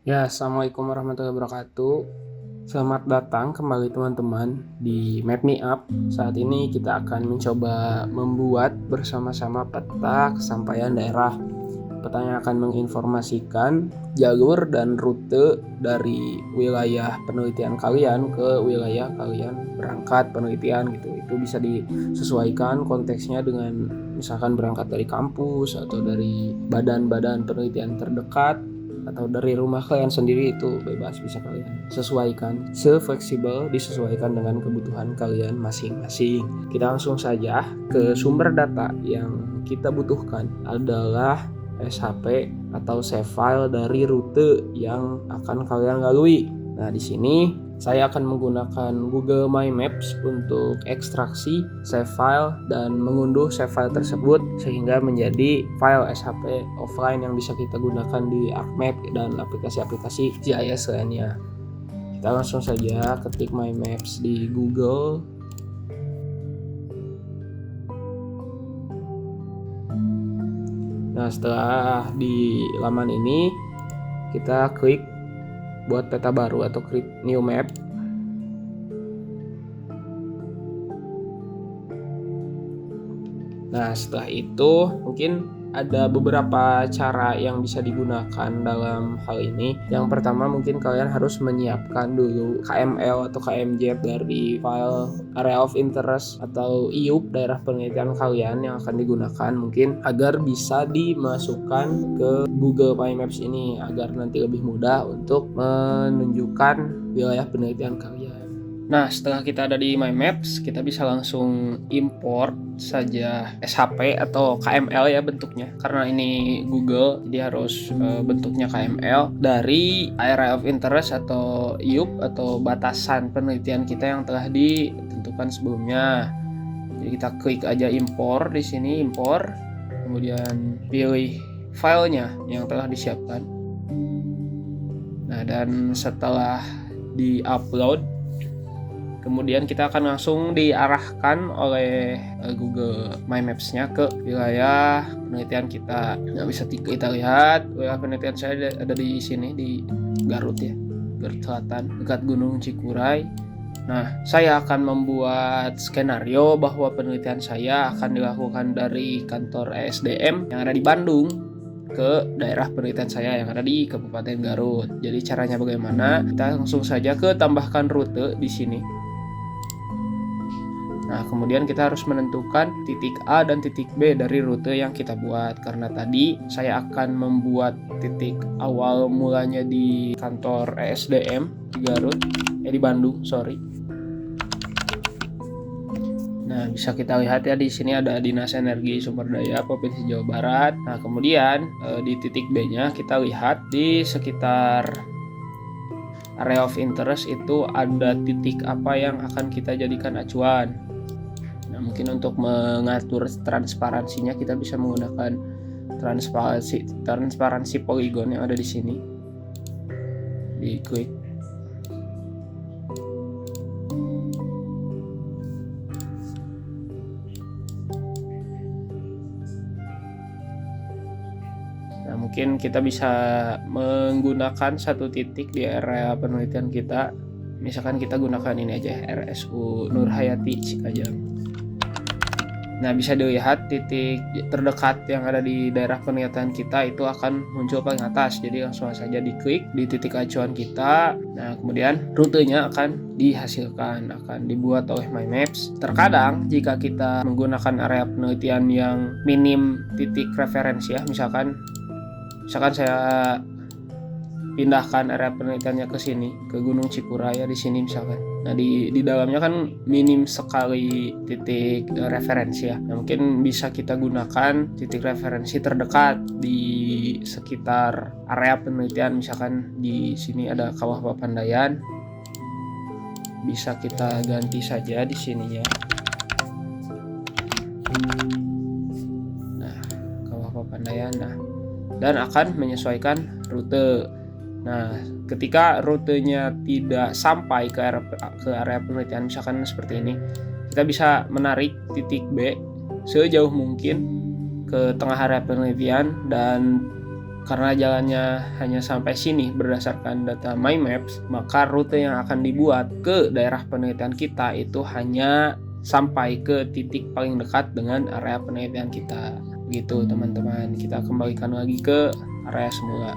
Ya, Assalamualaikum warahmatullahi wabarakatuh. Selamat datang kembali teman-teman di Map Me Up. Saat ini kita akan mencoba membuat bersama-sama peta kesampaian daerah. Petanya akan menginformasikan jalur dan rute dari wilayah penelitian kalian ke wilayah kalian berangkat penelitian gitu. Itu bisa disesuaikan konteksnya dengan misalkan berangkat dari kampus atau dari badan-badan penelitian terdekat atau dari rumah kalian sendiri, itu bebas, bisa kalian sesuaikan sefleksibel disesuaikan dengan kebutuhan kalian masing-masing. Kita langsung saja ke sumber data yang kita butuhkan adalah SHP atau save file dari rute yang akan kalian lalui. Nah, di sini saya akan menggunakan Google My Maps untuk ekstraksi save file dan mengunduh save file tersebut sehingga menjadi file SHP offline yang bisa kita gunakan di ArcMap dan aplikasi-aplikasi GIS lainnya. Kita langsung saja ketik My Maps di Google. Nah, setelah di laman ini kita klik buat peta baru atau create new map. Nah, setelah itu mungkin ada beberapa cara yang bisa digunakan dalam hal ini. Yang pertama, mungkin kalian harus menyiapkan dulu KML atau KMJ dari file area of interest atau IUP daerah penelitian kalian yang akan digunakan, mungkin agar bisa dimasukkan ke Google My Maps ini agar nanti lebih mudah untuk menunjukkan wilayah penelitian kalian. Nah, setelah kita ada di My Maps, kita bisa langsung import saja SHP atau KML ya bentuknya. Karena ini Google, jadi harus bentuknya KML dari Area of Interest atau IUP atau batasan penelitian kita yang telah ditentukan sebelumnya. Jadi kita klik aja impor di sini, impor, kemudian pilih filenya yang telah disiapkan. Nah, dan setelah di-upload, kemudian kita akan langsung diarahkan oleh Google My Maps-nya ke wilayah penelitian kita. Nah, bisa kita lihat wilayah penelitian saya ada di sini, di Garut ya, Garut Selatan, dekat Gunung Cikuray. Nah, saya akan membuat skenario bahwa penelitian saya akan dilakukan dari kantor ESDM yang ada di Bandung ke daerah penelitian saya yang ada di Kabupaten Garut. Jadi caranya bagaimana? Kita langsung saja ke tambahkan rute di sini. Nah, kemudian kita harus menentukan titik A dan titik B dari rute yang kita buat. Karena tadi saya akan membuat titik awal mulanya di kantor ESDM di Garut, di Bandung, sorry. Nah, bisa kita lihat ya di sini ada Dinas Energi Sumber Daya Provinsi Jawa Barat. Nah, kemudian di titik B-nya kita lihat di sekitar area of interest itu ada titik apa yang akan kita jadikan acuan. Nah, mungkin untuk mengatur transparansinya kita bisa menggunakan transparansi polygon yang ada di sini. Diklik. Nah, mungkin kita bisa menggunakan satu titik di area penelitian kita. Misalkan kita gunakan ini aja, RSU Nur Hayati Cikajang. Nah, bisa dilihat titik terdekat yang ada di daerah penelitian kita itu akan muncul paling atas. Jadi langsung saja diklik di titik acuan kita. Nah, kemudian rutenya akan dihasilkan, akan dibuat oleh My Maps. Terkadang jika kita menggunakan area penelitian yang minim titik referensi ya, misalkan saya pindahkan area penelitiannya ke sini, ke Gunung Cikuray ya, di sini misalkan. Nah, di dalamnya kan minim sekali titik referensi ya. Nah, mungkin bisa kita gunakan titik referensi terdekat di sekitar area penelitian. Misalkan di sini ada Kawah Papandayan. Bisa kita ganti saja di sininya. Nah, Kawah Papandayan. Nah, dan akan menyesuaikan rute. Nah, ketika rutenya tidak sampai ke area penelitian, misalkan seperti ini, kita bisa menarik titik B sejauh mungkin ke tengah area penelitian dan Karena jalannya hanya sampai sini berdasarkan data My Maps, maka rute yang akan dibuat ke daerah penelitian kita itu hanya sampai ke titik paling dekat dengan area penelitian kita. Gitu teman-teman, kita kembalikan lagi ke area semula.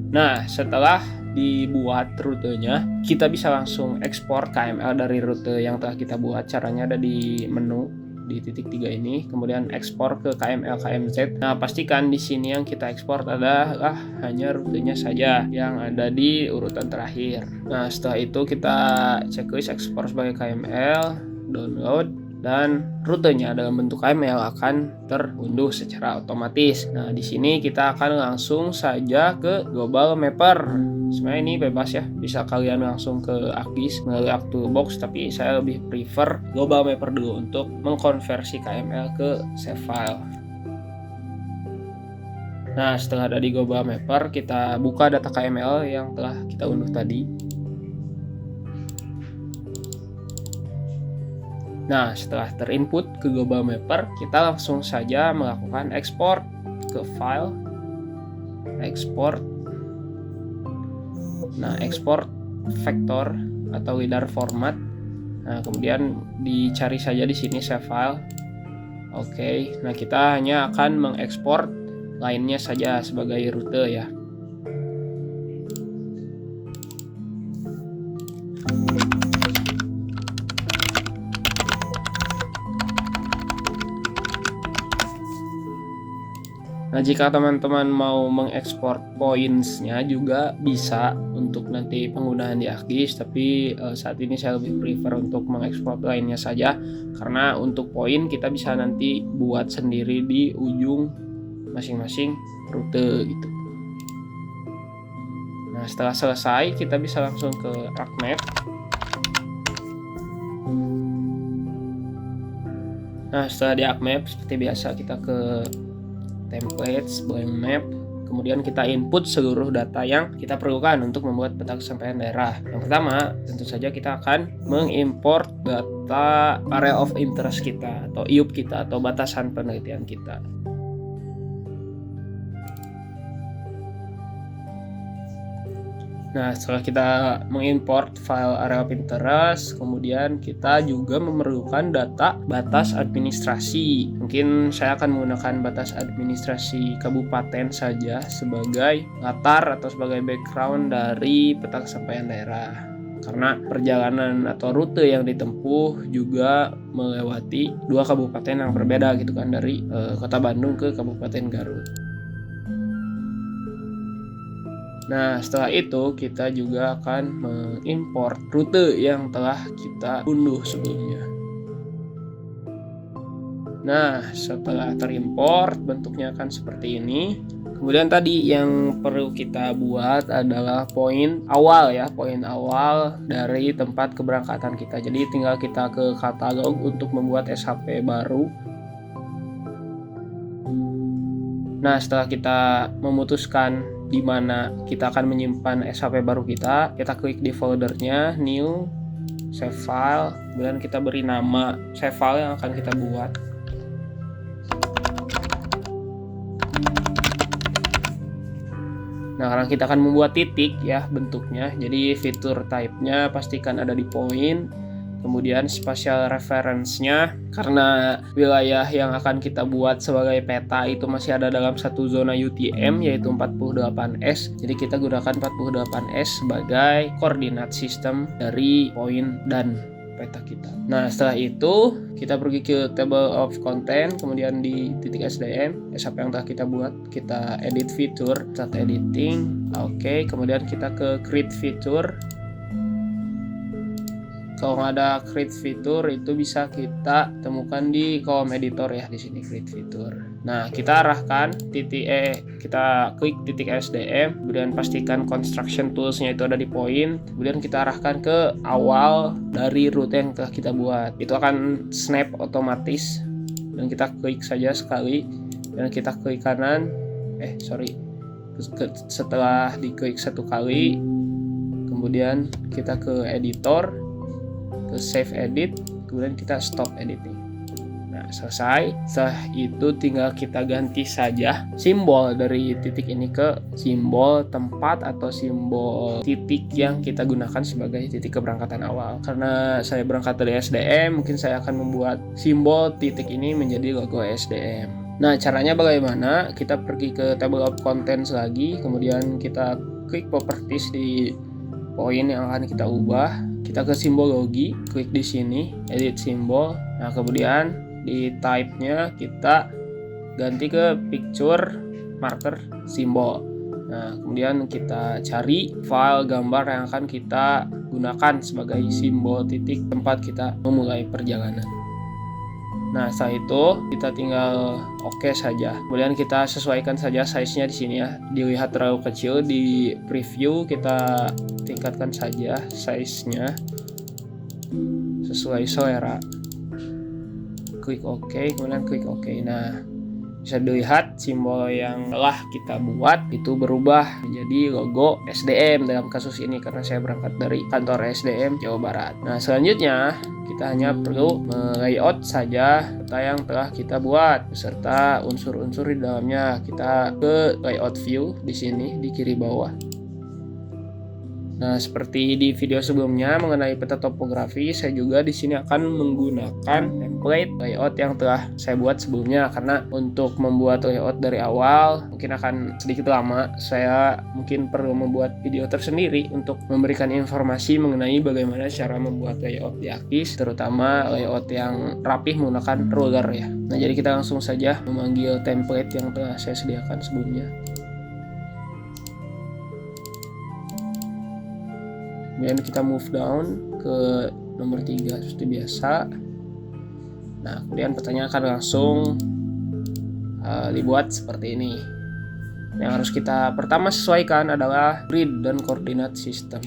Nah, setelah dibuat rutenya, kita bisa langsung ekspor KML dari rute yang telah kita buat. Caranya ada di menu di titik 3 ini, kemudian ekspor ke KML KMZ. Nah, pastikan di sini yang kita ekspor adalah hanya rutenya saja yang ada di urutan terakhir. Nah, setelah itu kita checklist ekspor sebagai KML, download, dan rutenya dalam bentuk KML akan terunduh secara otomatis. Nah, di sini kita akan langsung saja ke Global Mapper. Sebenarnya ini bebas ya, bisa kalian langsung ke ArcGIS melalui ArcToolbox, tapi saya lebih prefer Global Mapper dulu untuk mengkonversi KML ke save file. Nah, setelah ada di Global Mapper, kita buka data KML yang telah kita unduh tadi. Nah, setelah terinput ke Global Mapper, kita langsung saja melakukan ekspor ke file, ekspor. Nah, ekspor vektor atau LiDAR format. Nah, kemudian dicari saja di sini save file. Oke, nah kita hanya akan mengekspor lainnya saja sebagai rute ya. Nah, jika teman-teman mau mengekspor points-nya juga bisa untuk nanti penggunaan di ArcGIS, tapi saat ini saya lebih prefer untuk mengekspor lainnya saja, karena untuk poin kita bisa nanti buat sendiri di ujung masing-masing rute gitu. Nah, setelah selesai kita bisa langsung ke ArcMap. Nah, setelah di ArcMap seperti biasa kita ke templates, blank map, kemudian kita input seluruh data yang kita perlukan untuk membuat peta kesampaian daerah. Yang pertama, tentu saja kita akan mengimport data area of interest kita atau IUP kita atau batasan penelitian kita. Nah, setelah kita mengimport file area of interest, kemudian kita juga memerlukan data batas administrasi. Mungkin saya akan menggunakan batas administrasi kabupaten saja sebagai latar atau sebagai background dari peta kesampaian daerah. Karena perjalanan atau rute yang ditempuh juga melewati dua kabupaten yang berbeda gitu kan, dari Kota Bandung ke Kabupaten Garut. Nah, setelah itu kita juga akan mengimport rute yang telah kita unduh sebelumnya. Nah, setelah terimport bentuknya akan seperti ini. Kemudian tadi yang perlu kita buat adalah poin awal ya, poin awal dari tempat keberangkatan kita. Jadi tinggal kita ke katalog untuk membuat SHP baru. Nah, setelah kita memutuskan di mana kita akan menyimpan SHP baru kita klik di foldernya, new, save file, kemudian kita beri nama save file yang akan kita buat. Nah, karena kita akan membuat titik ya bentuknya, jadi fitur type-nya pastikan ada di point. Kemudian spatial reference-nya, karena wilayah yang akan kita buat sebagai peta itu masih ada dalam satu zona UTM yaitu 48S. Jadi kita gunakan 48S sebagai koordinat sistem dari poin dan peta kita. Nah, setelah itu kita pergi ke table of content, kemudian di titik SDM, SHP yang telah kita buat, kita edit fitur, start editing. Oke, kemudian kita ke create fitur. Kalau nggak ada create fitur itu bisa kita temukan di kolom editor ya, di sini create fitur. Nah, kita arahkan kita klik titik SDM, kemudian pastikan construction tools-nya itu ada di point, kemudian kita arahkan ke awal dari rute yang telah kita buat. Itu akan snap otomatis dan kita klik saja sekali dan kita klik kanan, Setelah diklik satu kali, kemudian kita ke editor, ke save edit, kemudian kita stop editing. Nah, selesai. Setelah itu tinggal kita ganti saja simbol dari titik ini ke simbol tempat atau simbol titik yang kita gunakan sebagai titik keberangkatan awal. Karena saya berangkat dari SDM, mungkin saya akan membuat simbol titik ini menjadi logo SDM. Nah, caranya bagaimana? Kita pergi ke table of contents lagi, kemudian kita klik properties di poin yang akan kita ubah. Kita ke simbol logi, klik di sini, edit simbol. Nah, kemudian di type-nya kita ganti ke picture marker simbol. Nah, kemudian kita cari file gambar yang akan kita gunakan sebagai simbol titik tempat kita memulai perjalanan. Nah, setelah itu kita tinggal oke saja. Kemudian kita sesuaikan saja size-nya di sini ya. Dilihat terlalu kecil, di preview kita tingkatkan saja size-nya sesuai selera. Klik OK, kemudian klik OK. Nah, bisa dilihat simbol yang telah kita buat itu berubah menjadi logo SDM dalam kasus ini karena saya berangkat dari kantor SDM Jawa Barat. Nah, selanjutnya kita hanya perlu layout saja peta yang telah kita buat beserta unsur-unsur di dalamnya. Kita ke layout view di sini di kiri bawah. Nah, seperti di video sebelumnya mengenai peta topografi, saya juga di sini akan menggunakan template layout yang telah saya buat sebelumnya karena untuk membuat layout dari awal mungkin akan sedikit lama. Saya mungkin perlu membuat video tersendiri untuk memberikan informasi mengenai bagaimana cara membuat layout di ArcGIS, terutama layout yang rapih menggunakan ruler ya. Nah, jadi kita langsung saja memanggil template yang telah saya sediakan sebelumnya. Kemudian kita move down ke nomor 3 seperti biasa. Nah, kemudian petanya akan langsung dibuat seperti ini. Yang harus kita pertama sesuaikan adalah grid dan koordinat sistem.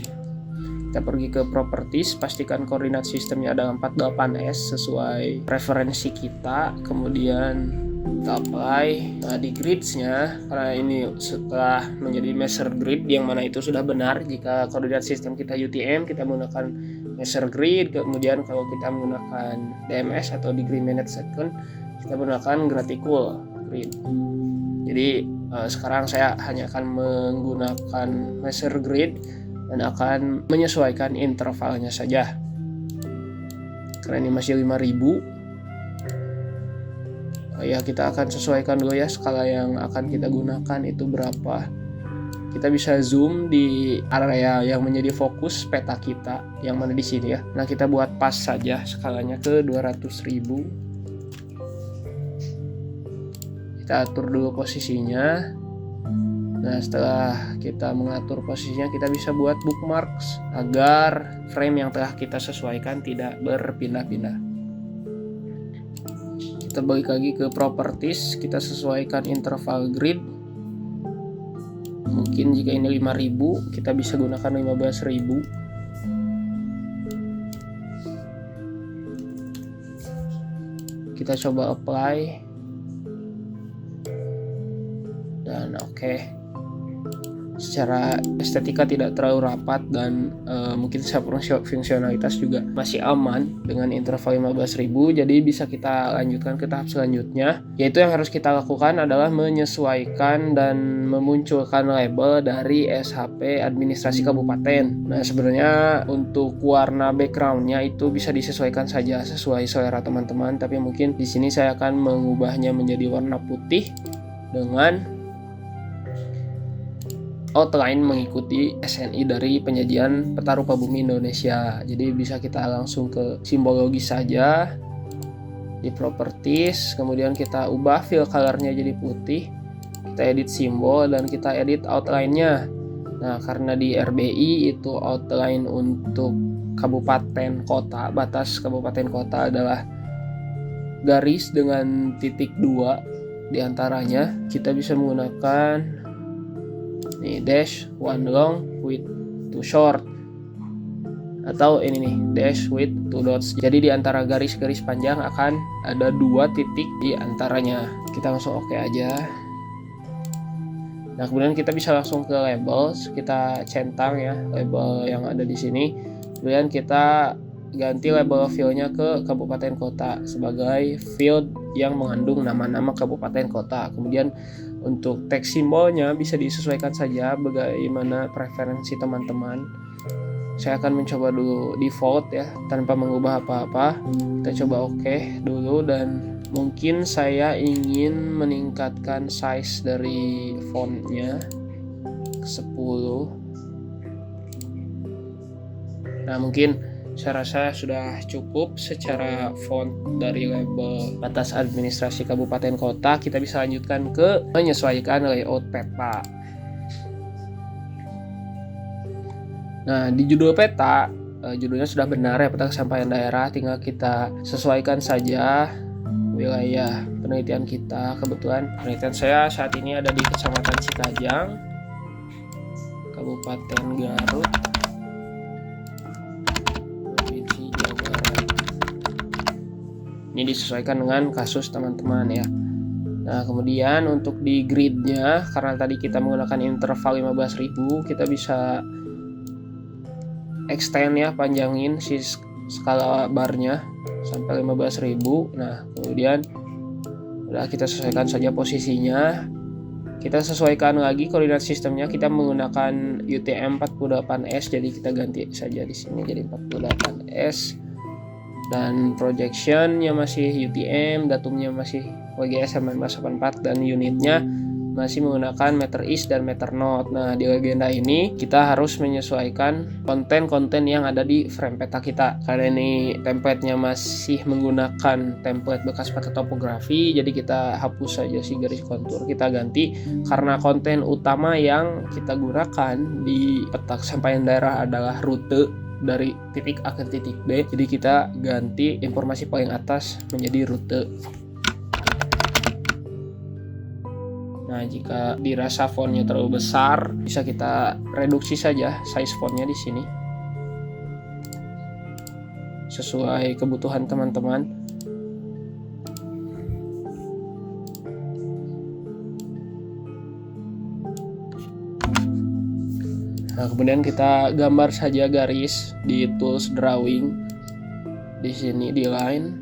Kita pergi ke properties, pastikan koordinat sistemnya adalah 48S sesuai preferensi kita. Kemudian kita apply. Nah, di grids-nya, karena ini setelah menjadi measure grid yang mana itu sudah benar. Jika koordinat sistem kita UTM, kita menggunakan measure grid. Kemudian kalau kita menggunakan DMS atau degree minute second, kita menggunakan gratical grid. Jadi sekarang saya hanya akan menggunakan measure grid dan akan menyesuaikan intervalnya saja. Karena ini masih 5000. Ya, kita akan sesuaikan dulu ya skala yang akan kita gunakan itu berapa. Kita bisa zoom di area yang menjadi fokus peta kita yang mana di sini ya. Nah, kita buat pas saja skalanya ke 200.000. Kita atur dulu posisinya. Nah, setelah kita mengatur posisinya, kita bisa buat bookmarks agar frame yang telah kita sesuaikan tidak berpindah-pindah. Kita balik lagi ke properties, kita sesuaikan interval grid. Mungkin jika ini 5000, kita bisa gunakan 15000. Kita coba apply. Dan oke. Secara estetika tidak terlalu rapat dan mungkin secara fungsionalitas juga masih aman dengan interval 15.000. Jadi bisa kita lanjutkan ke tahap selanjutnya, yaitu yang harus kita lakukan adalah menyesuaikan dan memunculkan label dari SHP administrasi kabupaten. Nah, sebenarnya untuk warna backgroundnya itu bisa disesuaikan saja sesuai selera teman-teman, tapi mungkin di sini saya akan mengubahnya menjadi warna putih dengan outline mengikuti SNI dari penyajian peta rupa bumi Indonesia. Jadi bisa kita langsung ke simbologi saja di properties, kemudian kita ubah fill color-nya jadi putih. Kita edit simbol dan kita edit outline-nya. Nah, karena di RBI itu outline untuk kabupaten kota, batas kabupaten kota adalah garis dengan titik 2 diantaranya. Kita bisa menggunakan dash one long with two short, atau ini nih dash with two dots. Jadi di antara garis-garis panjang akan ada 2 titik di antaranya. Kita langsung oke aja. Nah, kemudian kita bisa langsung ke labels, kita centang ya label yang ada di sini. Kemudian kita ganti label field-nya ke kabupaten kota sebagai field yang mengandung nama-nama kabupaten kota. Kemudian untuk teks simbolnya bisa disesuaikan saja bagaimana preferensi teman-teman. Saya akan mencoba dulu default ya tanpa mengubah apa-apa. Kita coba oke dulu, dan mungkin saya ingin meningkatkan size dari fontnya ke 10. Nah, mungkin saya rasa sudah cukup secara font dari label batas administrasi kabupaten kota. Kita bisa lanjutkan ke menyesuaikan layout peta. Nah, di judul peta, judulnya sudah benar ya, peta kesampaian daerah. Tinggal kita sesuaikan saja wilayah penelitian kita. Kebetulan penelitian saya saat ini ada di Kecamatan Cikajang, Kabupaten Garut, Provinsi Jawa Barat. Ini disesuaikan dengan kasus teman-teman ya. Nah, kemudian untuk di gridnya, karena tadi kita menggunakan interval 15.000, kita bisa extend ya, panjangin si skala barnya sampai 15.000. Nah, kemudian udah kita sesuaikan saja posisinya. Kita sesuaikan lagi koordinat sistemnya, kita menggunakan UTM 48S, jadi kita ganti saja di sini jadi 48S. Dan projectionnya masih UTM, datumnya masih WGS 1984, dan unitnya masih menggunakan meter east dan meter north. Nah, di legenda ini kita harus menyesuaikan konten-konten yang ada di frame peta kita. Karena ini template-nya masih menggunakan template bekas peta topografi, jadi kita hapus saja si garis kontur, kita ganti karena konten utama yang kita gunakan di peta kesampaian daerah adalah rute dari titik A ke titik B. Jadi kita ganti informasi paling atas menjadi rute. Nah, jika dirasa fontnya terlalu besar, bisa kita reduksi saja size fontnya di sini sesuai kebutuhan teman-teman. Nah, kemudian kita gambar saja garis di tools drawing di sini di line.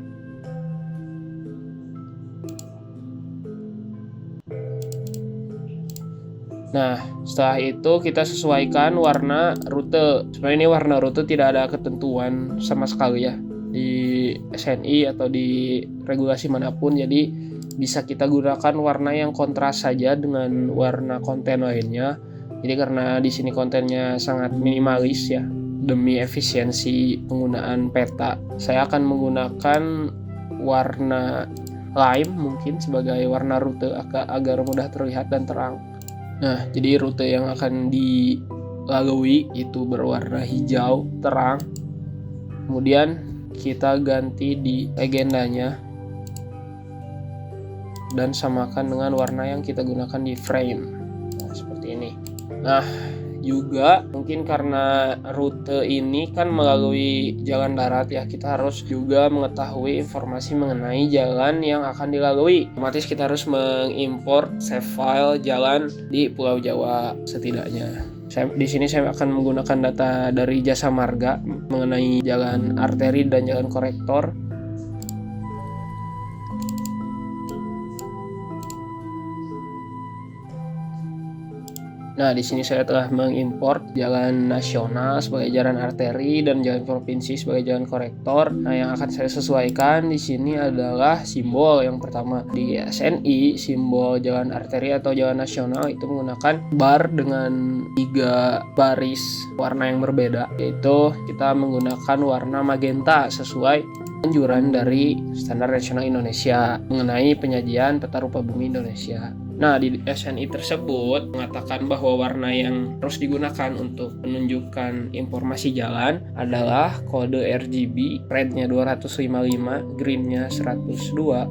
Nah, setelah itu kita sesuaikan warna rute. Sebenarnya ini warna rute tidak ada ketentuan sama sekali ya di SNI atau di regulasi manapun. Jadi bisa kita gunakan warna yang kontras saja dengan warna konten lainnya. Jadi karena di sini kontennya sangat minimalis ya, demi efisiensi penggunaan peta, saya akan menggunakan warna lime mungkin sebagai warna rute agar mudah terlihat dan terang. Nah, jadi rute yang akan dilalui itu berwarna hijau terang. Kemudian kita ganti di legendanya dan samakan dengan warna yang kita gunakan di frame. Nah, seperti ini. Nah, juga mungkin karena rute ini kan melalui jalan darat ya, kita harus juga mengetahui informasi mengenai jalan yang akan dilalui. Otomatis kita harus mengimport save file jalan di Pulau Jawa setidaknya. Di sini saya akan menggunakan data dari Jasa Marga mengenai jalan arteri dan jalan korektor. Nah, di sini saya telah mengimport jalan nasional sebagai jalan arteri dan jalan provinsi sebagai jalan korektor. Nah, yang akan saya sesuaikan di sini adalah simbol. Yang pertama di SNI, simbol jalan arteri atau jalan nasional itu menggunakan bar dengan 3 baris warna yang berbeda, yaitu kita menggunakan warna magenta sesuai anjuran dari Standar Nasional Indonesia mengenai penyajian peta rupa bumi Indonesia. Nah, di SNI tersebut mengatakan bahwa warna yang harus digunakan untuk menunjukkan informasi jalan adalah kode RGB, rednya 255, greennya 102,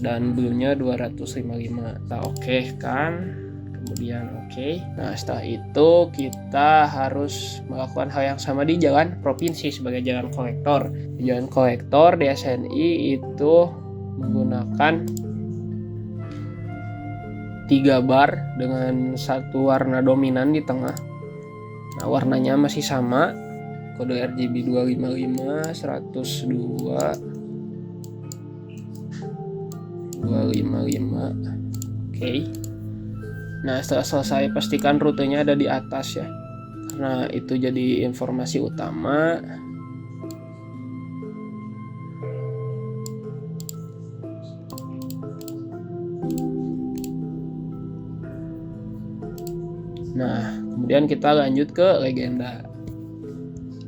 dan blue-nya 255. Kita oke kan? Kemudian oke. Nah, setelah itu kita harus melakukan hal yang sama di jalan provinsi sebagai jalan kolektor. Di jalan kolektor di SNI itu menggunakan 3 bar dengan satu warna dominan di tengah. Nah, warnanya masih sama, kode RGB 255 102 255. Oke. Nah, setelah selesai pastikan rutenya ada di atas ya, karena itu jadi informasi utama. Nah, kemudian kita lanjut ke legenda.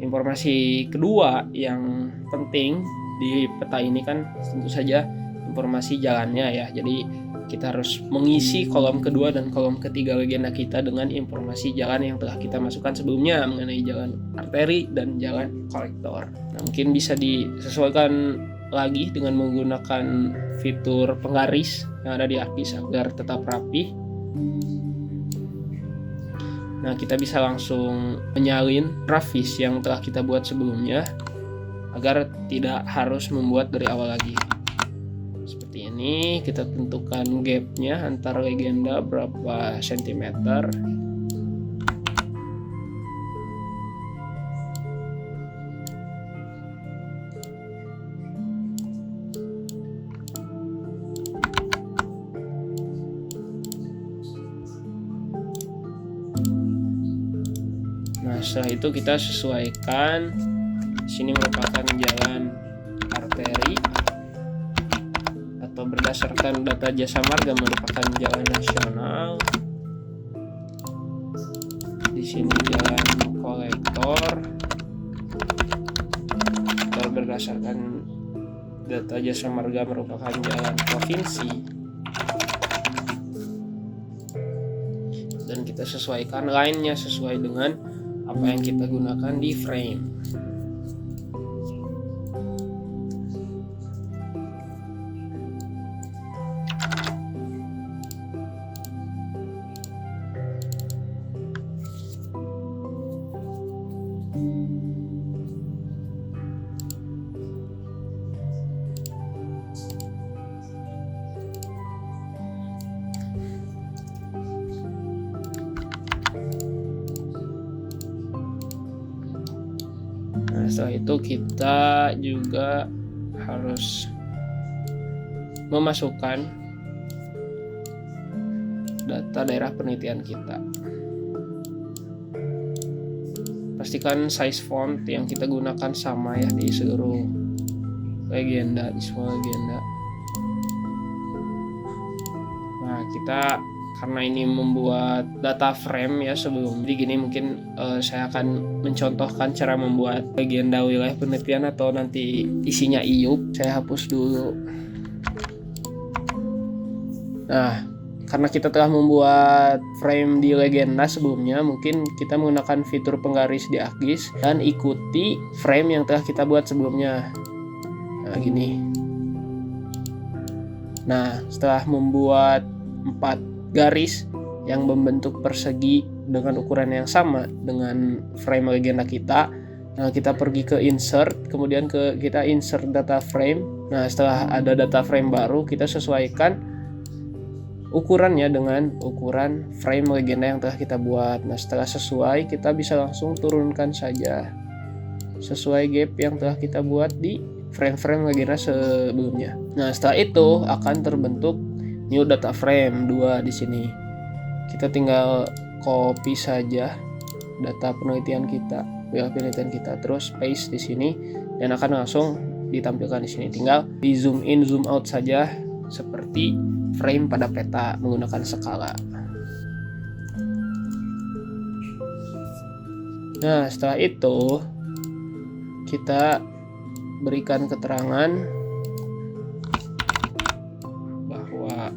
Informasi kedua yang penting di peta ini kan tentu saja informasi jalannya ya. Jadi kita harus mengisi kolom kedua dan kolom ketiga legenda kita dengan informasi jalan yang telah kita masukkan sebelumnya mengenai jalan arteri dan jalan kolektor. Nah, mungkin bisa disesuaikan lagi dengan menggunakan fitur penggaris yang ada di AKIS agar tetap rapi. Nah, kita bisa langsung menyalin grafis yang telah kita buat sebelumnya agar tidak harus membuat dari awal lagi. Seperti ini, kita tentukan gapnya antar legenda berapa sentimeter. Nah, setelah itu kita sesuaikan. Sini merupakan jalan arteri atau berdasarkan data Jasa Marga merupakan jalan nasional. Di sini jalan kolektor atau berdasarkan data Jasa Marga merupakan jalan provinsi. Dan kita sesuaikan line-nya sesuai dengan apa yang kita gunakan di frame. Nah, setelah itu kita juga harus memasukkan data daerah penelitian kita. Pastikan size font yang kita gunakan sama ya di seluruh legenda, di semua legenda. Nah, kita karena ini membuat data frame ya sebelum, jadi gini mungkin saya akan mencontohkan cara membuat legenda wilayah penelitian atau nanti isinya IUP. Saya hapus dulu. Nah, karena kita telah membuat frame di legenda sebelumnya, mungkin kita menggunakan fitur penggaris di AKIS dan ikuti frame yang telah kita buat sebelumnya. Nah, gini. Nah, setelah membuat 4 garis yang membentuk persegi dengan ukuran yang sama dengan frame legenda kita. Nah, kita pergi ke insert, kemudian kita insert data frame. Nah, setelah ada data frame baru, kita sesuaikan ukurannya dengan ukuran frame legenda yang telah kita buat. Nah, setelah sesuai, kita bisa langsung turunkan saja sesuai gap yang telah kita buat di frame-frame legenda sebelumnya. Nah, setelah itu akan terbentuk new data frame 2 di sini. Kita tinggal copy saja data penelitian kita, wilayah penelitian kita, terus paste di sini dan akan langsung ditampilkan di sini. Tinggal di zoom in, zoom out saja seperti frame pada peta menggunakan skala. Nah, setelah itu kita berikan keterangan bahwa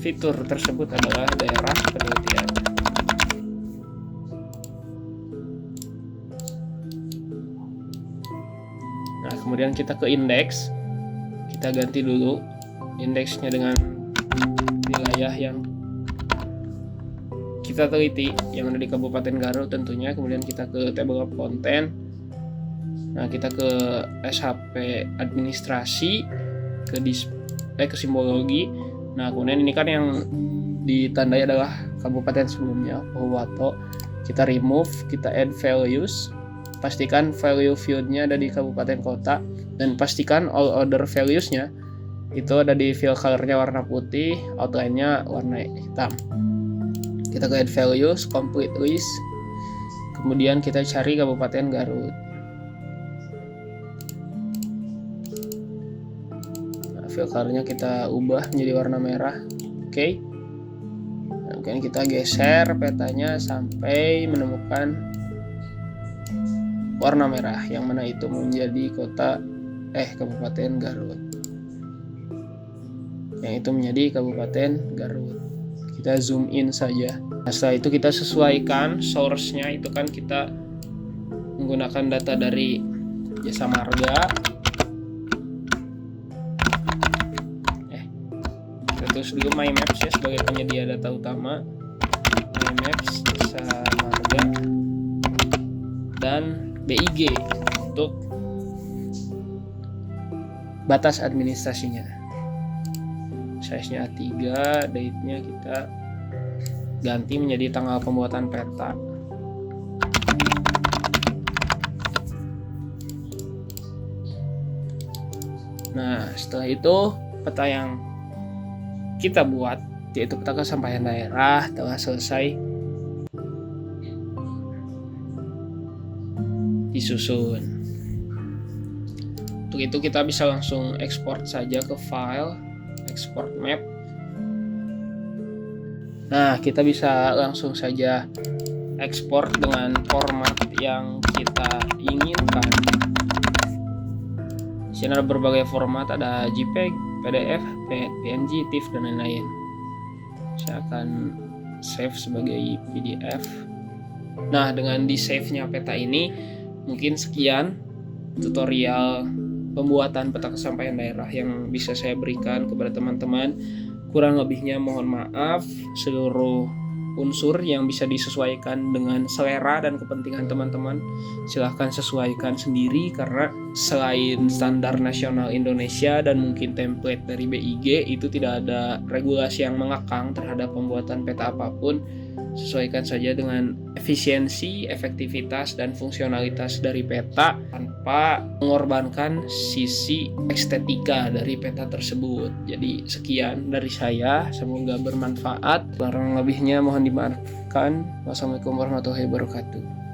fitur tersebut adalah daerah penelitian. Nah, kemudian kita ke indeks. Kita ganti dulu indeksnya dengan wilayah yang kita teliti yang ada di Kabupaten Garut tentunya. Kemudian kita ke table of content. Nah, kita ke SHP administrasi, ke simbologi. Nah, kemudian ini kan yang ditandai adalah kabupaten sebelumnya, Pohuwato. Kita remove, kita add values. Pastikan value field-nya ada di kabupaten kota, dan pastikan all other values-nya itu ada di fill color-nya warna putih, outline-nya warna hitam. Kita ke add values, complete list. Kemudian kita cari Kabupaten Garut. Nah, fill color-nya kita ubah menjadi warna merah. Oke. Kemudian kita geser petanya sampai menemukan warna merah, yang mana itu menjadi Kabupaten Garut. Yang itu menjadi Kabupaten Garut. Kita zoom in saja. Nah, setelah itu kita sesuaikan source-nya, itu kan kita menggunakan data dari Jasa Marga. Kita tulis dulu My Maps ya sebagai penyedia data utama. My Maps, Jasa Marga, dan BIG untuk batas administrasinya. Size-nya A3, date-nya kita ganti menjadi tanggal pembuatan peta. Nah, setelah itu peta yang kita buat, yaitu peta kesampaian daerah, telah selesai disusun. Untuk itu kita bisa langsung export saja ke file, export map. Nah, kita bisa langsung saja ekspor dengan format yang kita inginkan. Di sini ada berbagai format, ada JPEG, PDF, PNG, TIFF, dan lain-lain. Saya akan save sebagai PDF. Nah, dengan di save-nya peta ini, mungkin sekian tutorial pembuatan peta kesampaian daerah yang bisa saya berikan kepada teman-teman. Kurang lebihnya mohon maaf. Seluruh unsur yang bisa disesuaikan dengan selera dan kepentingan teman-teman, silahkan sesuaikan sendiri, karena selain standar nasional Indonesia dan mungkin template dari BIG, itu tidak ada regulasi yang mengekang terhadap pembuatan peta apapun. Sesuaikan saja dengan efisiensi, efektivitas, dan fungsionalitas dari peta tanpa mengorbankan sisi estetika dari peta tersebut. Jadi sekian dari saya, semoga bermanfaat. Kurang lebihnya mohon dimaafkan. Wassalamualaikum warahmatullahi wabarakatuh.